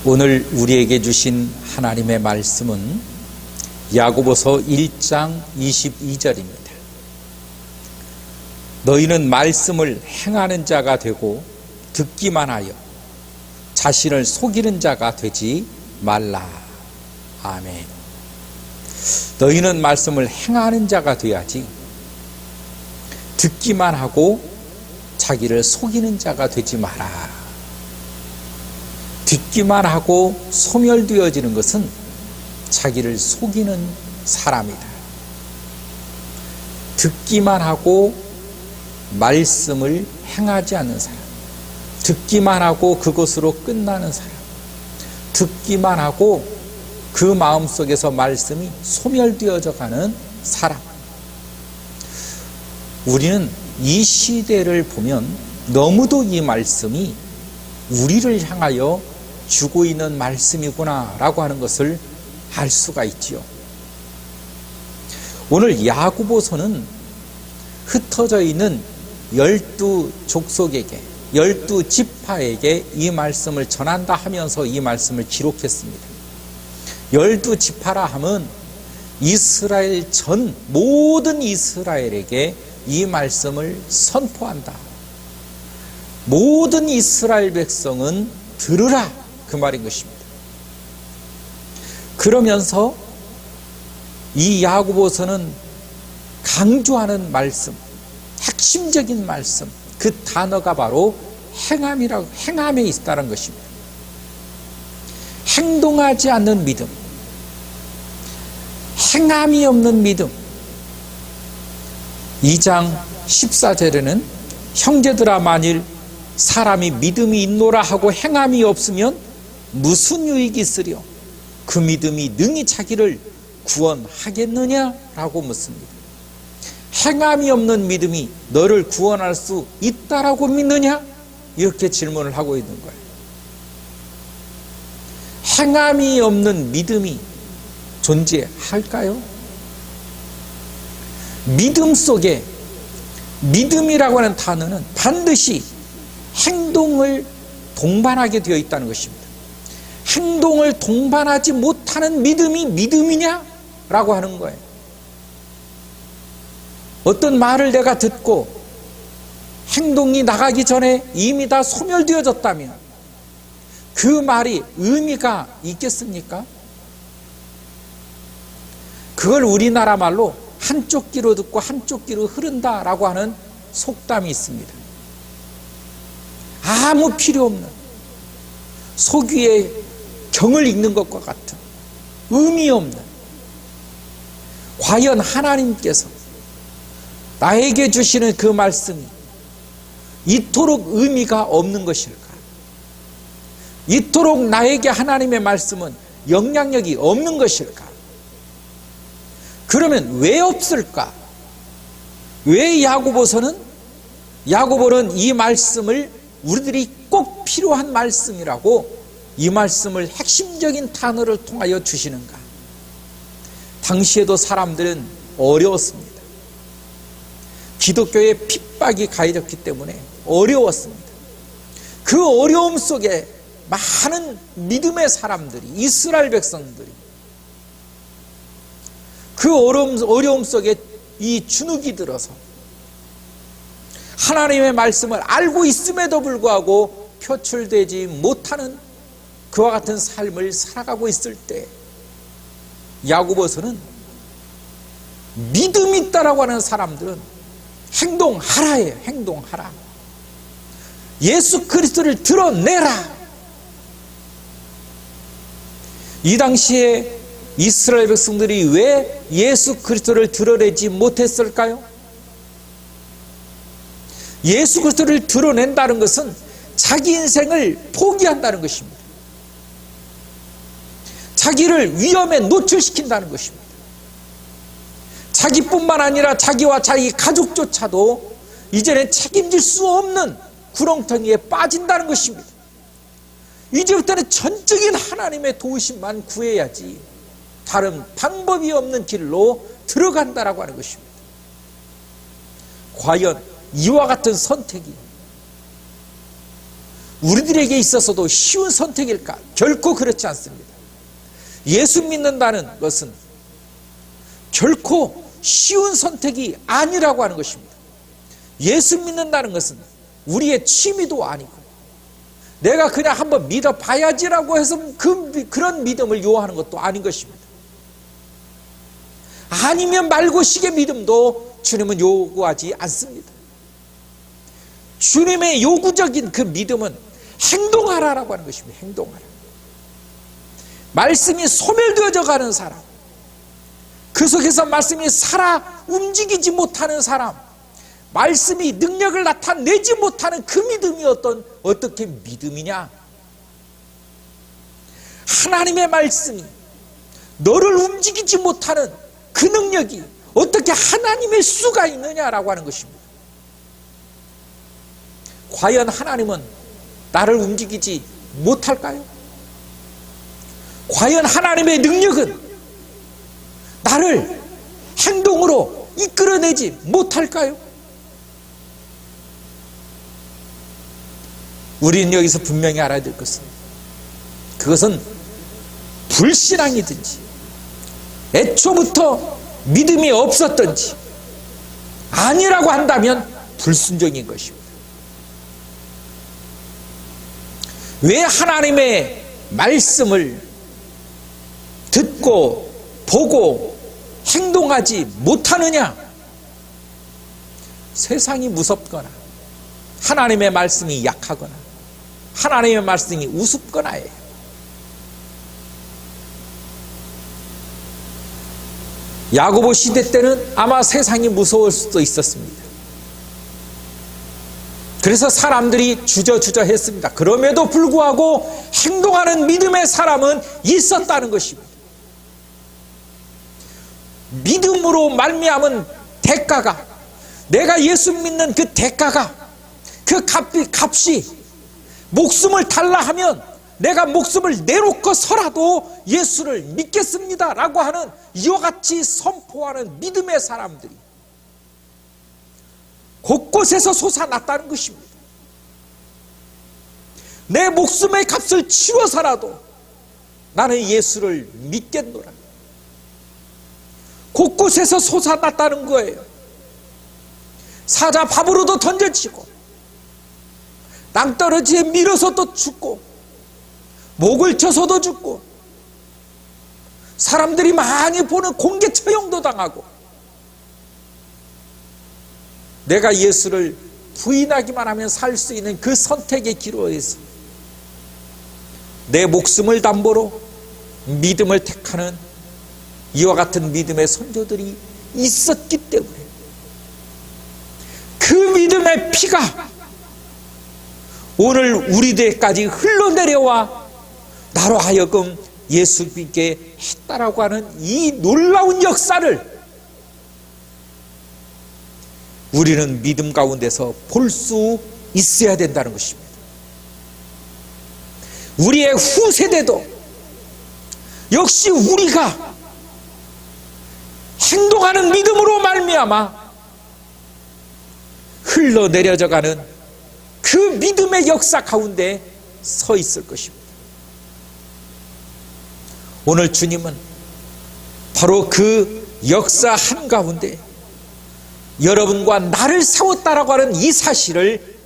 오늘 우리에게 주신 하나님의 말씀은 야고보서 1장 22절입니다. 너희는 말씀을 행하는 자가 되고 듣기만 하여 자신을 속이는 자가 되지 말라. 아멘. 너희는 말씀을 행하는 자가 되어야지 듣기만 하고 자기를 속이는 자가 되지 마라. 듣기만 하고 소멸되어지는 것은 자기를 속이는 사람이다. 듣기만 하고 말씀을 행하지 않는 사람, 듣기만 하고 그것으로 끝나는 사람, 듣기만 하고 그 마음속에서 말씀이 소멸되어져 가는 사람. 우리는 이 시대를 보면 너무도 이 말씀이 우리를 향하여 주고 있는 말씀이구나 라고 하는 것을 알 수가 있지요. 오늘 야고보서는 흩어져 있는 12족속에게 12지파에게 이 말씀을 전한다 하면서 이 말씀을 기록했습니다. 12지파라 함은 이스라엘 전 모든 이스라엘에게 이 말씀을 선포한다. 모든 이스라엘 백성은 들으라, 그 말인 것입니다. 그러면서 이 야고보서는 강조하는 말씀, 핵심적인 말씀, 그 단어가 바로 행함에 있다는 것입니다. 행동하지 않는 믿음, 행함이 없는 믿음. 2장 14절에는 형제들아, 만일 사람이 믿음이 있노라 하고 행함이 없으면 무슨 유익이 있으려? 그 믿음이 능히 자기를 구원하겠느냐라고 묻습니다. 행함이 없는 믿음이 너를 구원할 수 있다라고 믿느냐? 이렇게 질문을 하고 있는 거예요. 행함이 없는 믿음이 존재할까요? 믿음 속에, 믿음이라고 하는 단어는 반드시 행동을 동반하게 되어 있다는 것입니다. 행동을 동반하지 못하는 믿음이 믿음이냐? 라고 하는 거예요. 어떤 말을 내가 듣고 행동이 나가기 전에 이미 다 소멸되어졌다면 그 말이 의미가 있겠습니까? 그걸 우리나라 말로 한쪽 귀로 듣고 한쪽 귀로 흐른다라고 하는 속담이 있습니다. 아무 필요 없는 소귀의 경을 읽는 것과 같은 의미 없는, 과연 하나님께서 나에게 주시는 그 말씀이 이토록 의미가 없는 것일까? 이토록 나에게 하나님의 말씀은 영향력이 없는 것일까? 그러면 왜 없을까? 왜 야고보는 이 말씀을 우리들이 꼭 필요한 말씀이라고 이 말씀을 핵심적인 단어를 통하여 주시는가? 당시에도 사람들은 어려웠습니다. 기독교에 핍박이 가해졌기 때문에 어려웠습니다. 그 어려움 속에 많은 믿음의 사람들이, 이스라엘 백성들이 그 어려움 속에 이 주눅이 들어서 하나님의 말씀을 알고 있음에도 불구하고 표출되지 못하는 그와 같은 삶을 살아가고 있을 때 야고보서는 믿음이 있다라고 하는 사람들은 행동하라예요. 행동하라. 예수 그리스도를 드러내라. 이 당시에 이스라엘 백성들이 왜 예수 그리스도를 드러내지 못했을까요? 예수 그리스도를 드러낸다는 것은 자기 인생을 포기한다는 것입니다. 자기를 위험에 노출시킨다는 것입니다. 자기뿐만 아니라 자기와 자기 가족조차도 이제는 책임질 수 없는 구렁텅이에 빠진다는 것입니다. 이제부터는 전적인 하나님의 도우심만 구해야지 다른 방법이 없는 길로 들어간다라고 하는 것입니다. 과연 이와 같은 선택이 우리들에게 있어서도 쉬운 선택일까? 결코 그렇지 않습니다. 예수 믿는다는 것은 결코 쉬운 선택이 아니라고 하는 것입니다. 예수 믿는다는 것은 우리의 취미도 아니고 내가 그냥 한번 믿어봐야지라고 해서 그런 믿음을 요하는 것도 아닌 것입니다. 아니면 말고 식의 믿음도 주님은 요구하지 않습니다. 주님의 요구적인 그 믿음은 행동하라라고 하는 것입니다. 행동하라. 말씀이 소멸되어져 가는 사람, 그 속에서 말씀이 살아 움직이지 못하는 사람, 말씀이 능력을 나타내지 못하는 그 믿음이 어떻게 믿음이냐? 하나님의 말씀이 너를 움직이지 못하는 그 능력이 어떻게 하나님의 수가 있느냐라고 하는 것입니다. 과연 하나님은 나를 움직이지 못할까요? 과연 하나님의 능력은 나를 행동으로 이끌어내지 못할까요? 우리는 여기서 분명히 알아야 될 것은, 그것은 불신앙이든지 애초부터 믿음이 없었든지 아니라고 한다면 불순종인 것입니다. 왜 하나님의 말씀을 듣고 보고 행동하지 못하느냐? 세상이 무섭거나 하나님의 말씀이 약하거나 하나님의 말씀이 우습거나예요. 야고보 시대 때는 아마 세상이 무서울 수도 있었습니다. 그래서 사람들이 주저주저 했습니다. 그럼에도 불구하고 행동하는 믿음의 사람은 있었다는 것입니다. 믿음으로 말미암은 대가가, 내가 예수 믿는 그 대가가, 그 값이 목숨을 달라 하면 내가 목숨을 내놓고서라도 예수를 믿겠습니다 라고 하는 이와 같이 선포하는 믿음의 사람들이 곳곳에서 솟아났다는 것입니다. 내 목숨의 값을 치러서라도 나는 예수를 믿겠노라. 곳곳에서 솟아났다는 거예요. 사자 밥으로도 던져지고 낭떠러지에 밀어서도 죽고 목을 쳐서도 죽고 사람들이 많이 보는 공개 처형도 당하고 내가 예수를 부인하기만 하면 살 수 있는 그 선택의 기로에서 내 목숨을 담보로 믿음을 택하는 이와 같은 믿음의 선조들이 있었기 때문에 그 믿음의 피가 오늘 우리들까지 흘러내려와 나로 하여금 예수 믿게 했다라고 하는 이 놀라운 역사를 우리는 믿음 가운데서 볼 수 있어야 된다는 것입니다. 우리의 후세대도 역시 우리가 행동하는 믿음으로 말미암아 흘러내려져가는 그 믿음의 역사 가운데 서 있을 것입니다. 오늘 주님은 바로 그 역사 한가운데 여러분과 나를 세웠다라고 하는 이 사실을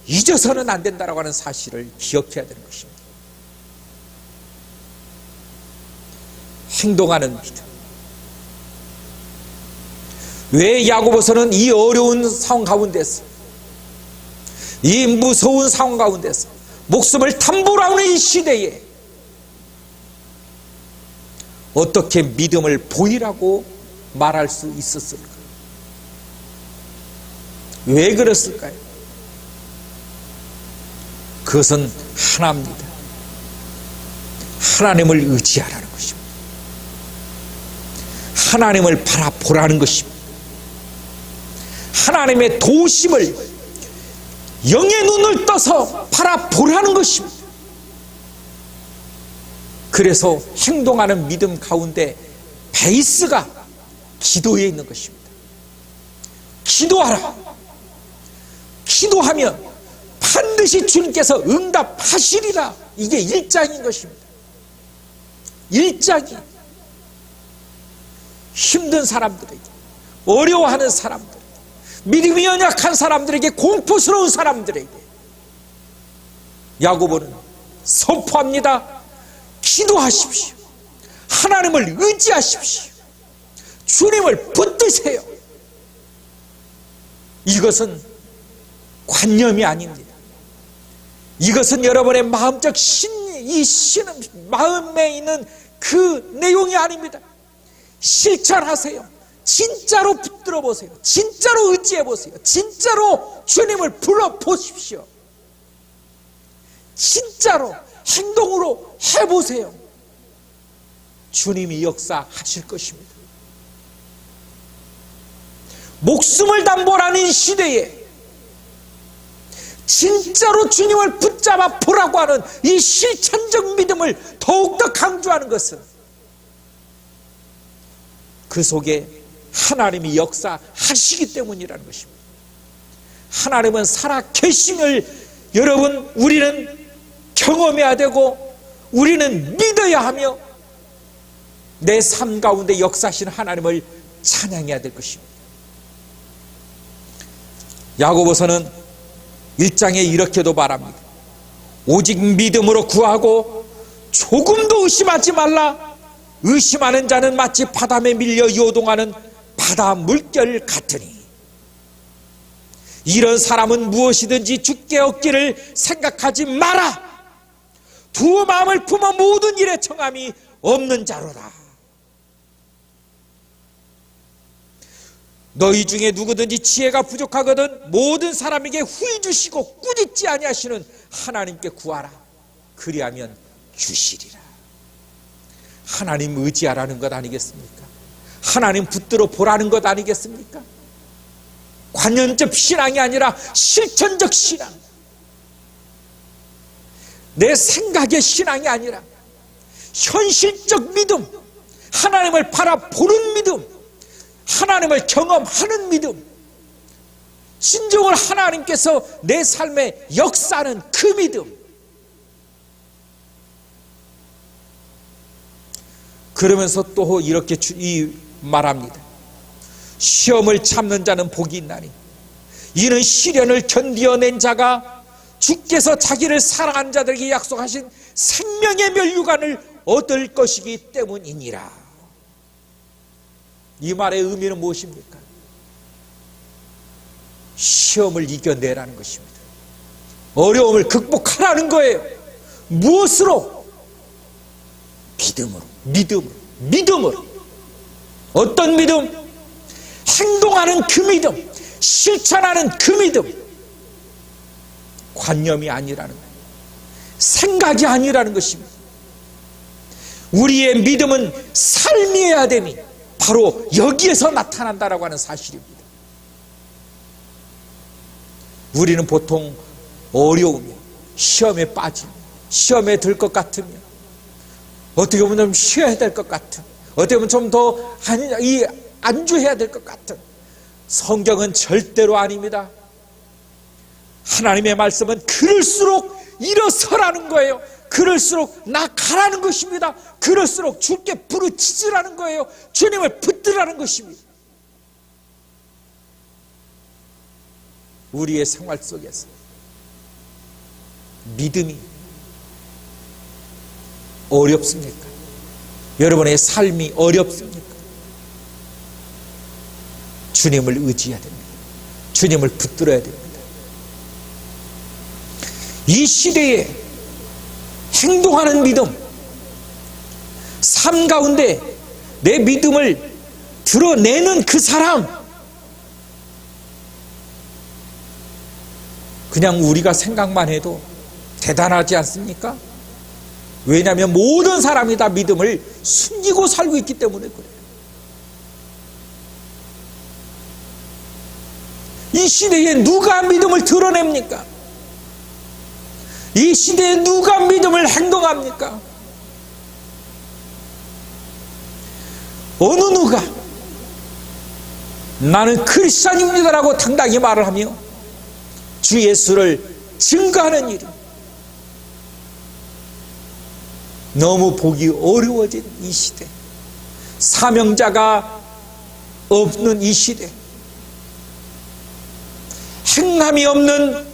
잊어서는 안 된다라고 하는 사실을 기억해야 되는 것입니다. 행동하는 믿음. 왜 야고보서는 이 어려운 상황 가운데서, 이 무서운 상황 가운데서 목숨을 담보로 하는 이 시대에 어떻게 믿음을 보이라고 말할 수 있었을까? 왜 그랬을까요? 그것은 하나입니다. 하나님을 의지하라는 것입니다. 하나님을 바라보라는 것입니다. 하나님의 도우심을 영의 눈을 떠서 바라보라는 것입니다. 그래서 행동하는 믿음 가운데 베이스가 기도에 있는 것입니다. 기도하라. 기도하면 반드시 주님께서 응답하시리라. 이게 일장인 것입니다. 일장이 힘든 사람들에게, 어려워하는 사람들, 믿음이 연약한 사람들에게, 공포스러운 사람들에게 야고보는 선포합니다. 기도하십시오. 하나님을 의지하십시오. 주님을 붙드세요. 이것은 관념이 아닙니다. 이것은 여러분의 마음적 이 신은 마음에 있는 그 내용이 아닙니다. 실천하세요. 진짜로 붙들어 보세요. 진짜로 의지해 보세요. 진짜로 주님을 불러보십시오. 진짜로 행동으로 해보세요. 주님이 역사하실 것입니다. 목숨을 담보라는 이 시대에 진짜로 주님을 붙잡아 보라고 하는 이 실천적 믿음을 더욱더 강조하는 것은 그 속에 하나님이 역사하시기 때문이라는 것입니다. 하나님은 살아 계심을 여러분 우리는 경험해야 되고 우리는 믿어야 하며 내 삶 가운데 역사하시는 하나님을 찬양해야 될 것입니다. 야고보서는 1장에 이렇게도 말합니다. 오직 믿음으로 구하고 조금도 의심하지 말라. 의심하는 자는 마치 바람에 밀려 요동하는 바다 물결 같으니 이런 사람은 무엇이든지 주께 얻기를 생각하지 마라. 두 마음을 품어 모든 일에 청함이 없는 자로다. 너희 중에 누구든지 지혜가 부족하거든 모든 사람에게 후히 주시고 꾸짖지 아니하시는 하나님께 구하라. 그리하면 주시리라. 하나님 의지하라는 것 아니겠습니까? 하나님 붙들어 보라는 것 아니겠습니까? 관념적 신앙이 아니라 실천적 신앙, 내 생각의 신앙이 아니라 현실적 믿음, 하나님을 바라보는 믿음, 하나님을 경험하는 믿음, 진정으로 하나님께서 내 삶에 역사하는 그 믿음. 그러면서 또 이렇게 말합니다. 시험을 참는 자는 복이 있나니 이는 시련을 견디어낸 자가 주께서 자기를 사랑하는 자들에게 약속하신 생명의 멸류관을 얻을 것이기 때문이니라. 이 말의 의미는 무엇입니까? 시험을 이겨내라는 것입니다. 어려움을 극복하라는 거예요. 무엇으로? 믿음으로. 어떤 믿음? 행동하는 그 믿음, 실천하는 그 믿음. 관념이 아니라는 거예요. 생각이 아니라는 것입니다. 우리의 믿음은 삶이어야 되니 바로 여기에서 나타난다라고 하는 사실입니다. 우리는 보통 어려우면, 시험에 빠지면, 시험에 들 것 같으면, 어떻게 보면 좀 쉬어야 될 것 같은, 어떻게 보면 좀 더 안주해야 될 것 같은, 성경은 절대로 아닙니다. 하나님의 말씀은 그럴수록 일어서라는 거예요. 그럴수록 나가라는 것입니다. 그럴수록 주께 부르짖으라는 거예요. 주님을 붙들라는 것입니다. 우리의 생활 속에서 믿음이 어렵습니까? 여러분의 삶이 어렵습니까? 주님을 의지해야 됩니다. 주님을 붙들어야 됩니다. 이 시대에 행동하는 믿음, 삶 가운데 내 믿음을 드러내는 그 사람, 그냥 우리가 생각만 해도 대단하지 않습니까? 왜냐하면 모든 사람이 다 믿음을 숨기고 살고 있기 때문에 그래요. 이 시대에 누가 믿음을 드러냅니까? 이 시대에 누가 믿음을 행동합니까? 어느 누가 나는 크리스찬입니다라고 당당히 말을 하며 주 예수를 증거하는 일은 너무 보기 어려워진 이 시대, 사명자가 없는 이 시대, 행함이 없는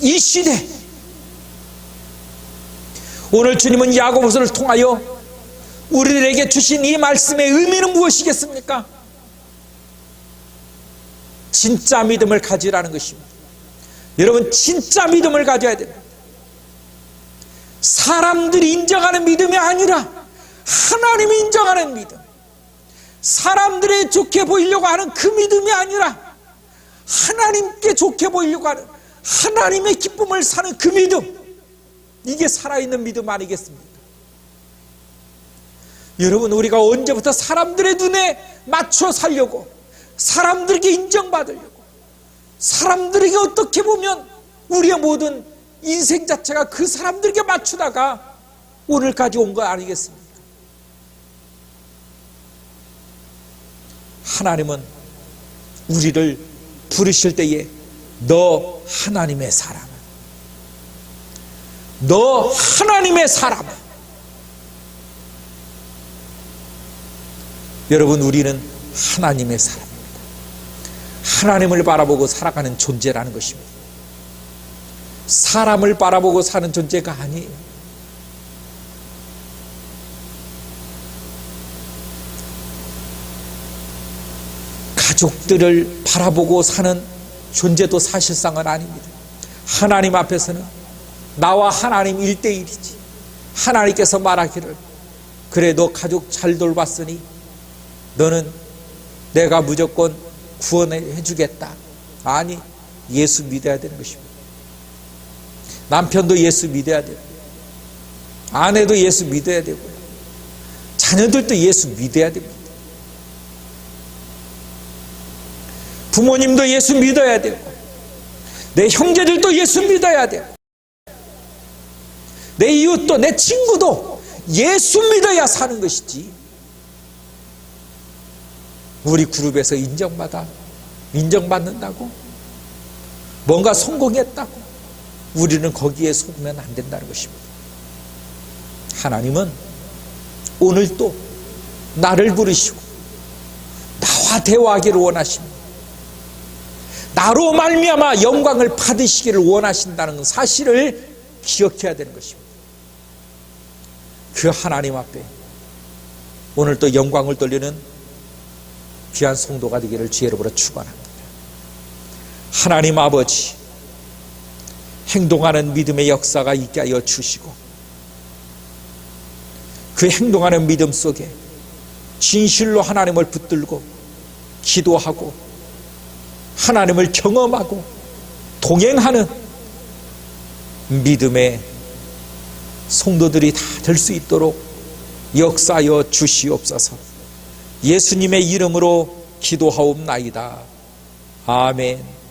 이 시대, 오늘 주님은 야고보서를 통하여 우리들에게 주신 이 말씀의 의미는 무엇이겠습니까? 진짜 믿음을 가지라는 것입니다. 여러분, 진짜 믿음을 가져야 됩니다. 사람들이 인정하는 믿음이 아니라 하나님이 인정하는 믿음, 사람들의 좋게 보이려고 하는 그 믿음이 아니라 하나님께 좋게 보이려고 하는 하나님의 기쁨을 사는 그 믿음, 이게 살아있는 믿음 아니겠습니까? 여러분, 우리가 언제부터 사람들의 눈에 맞춰 살려고, 사람들에게 인정받으려고, 사람들에게 어떻게 보면 우리의 모든 인생 자체가 그 사람들에게 맞추다가 오늘까지 온 거 아니겠습니까? 하나님은 우리를 부르실 때에 너 하나님의 사람, 너 하나님의 사람. 여러분, 우리는 하나님의 사람입니다. 하나님을 바라보고 살아가는 존재라는 것입니다. 사람을 바라보고 사는 존재가 아니에요. 가족들을 바라보고 사는 존재도 사실상은 아닙니다. 하나님 앞에서는 나와 하나님 1대1이지. 하나님께서 말하기를 그래, 너 가족 잘 돌봤으니 너는 내가 무조건 구원해 주겠다. 아니, 예수 믿어야 되는 것입니다. 남편도 예수 믿어야 되고, 아내도 예수 믿어야 되고, 자녀들도 예수 믿어야 됩니다. 부모님도 예수 믿어야 되고, 내 형제들도 예수 믿어야 되고, 내 이웃도, 내 친구도 예수 믿어야 사는 것이지. 우리 그룹에서 인정받는다고, 뭔가 성공했다고 우리는 거기에 속으면 안 된다는 것입니다. 하나님은 오늘 또 나를 부르시고 나와 대화하기를 원하십니다. 나로 말미암아 영광을 받으시기를 원하신다는 사실을 기억해야 되는 것입니다. 그 하나님 앞에 오늘 또 영광을 돌리는 귀한 성도가 되기를 주의 이름으로 축원합니다. 하나님 아버지, 행동하는 믿음의 역사가 있게 하여 주시고, 그 행동하는 믿음 속에 진실로 하나님을 붙들고 기도하고 하나님을 경험하고 동행하는 믿음의 성도들이 다 될 수 있도록 역사하여 주시옵소서. 예수님의 이름으로 기도하옵나이다. 아멘.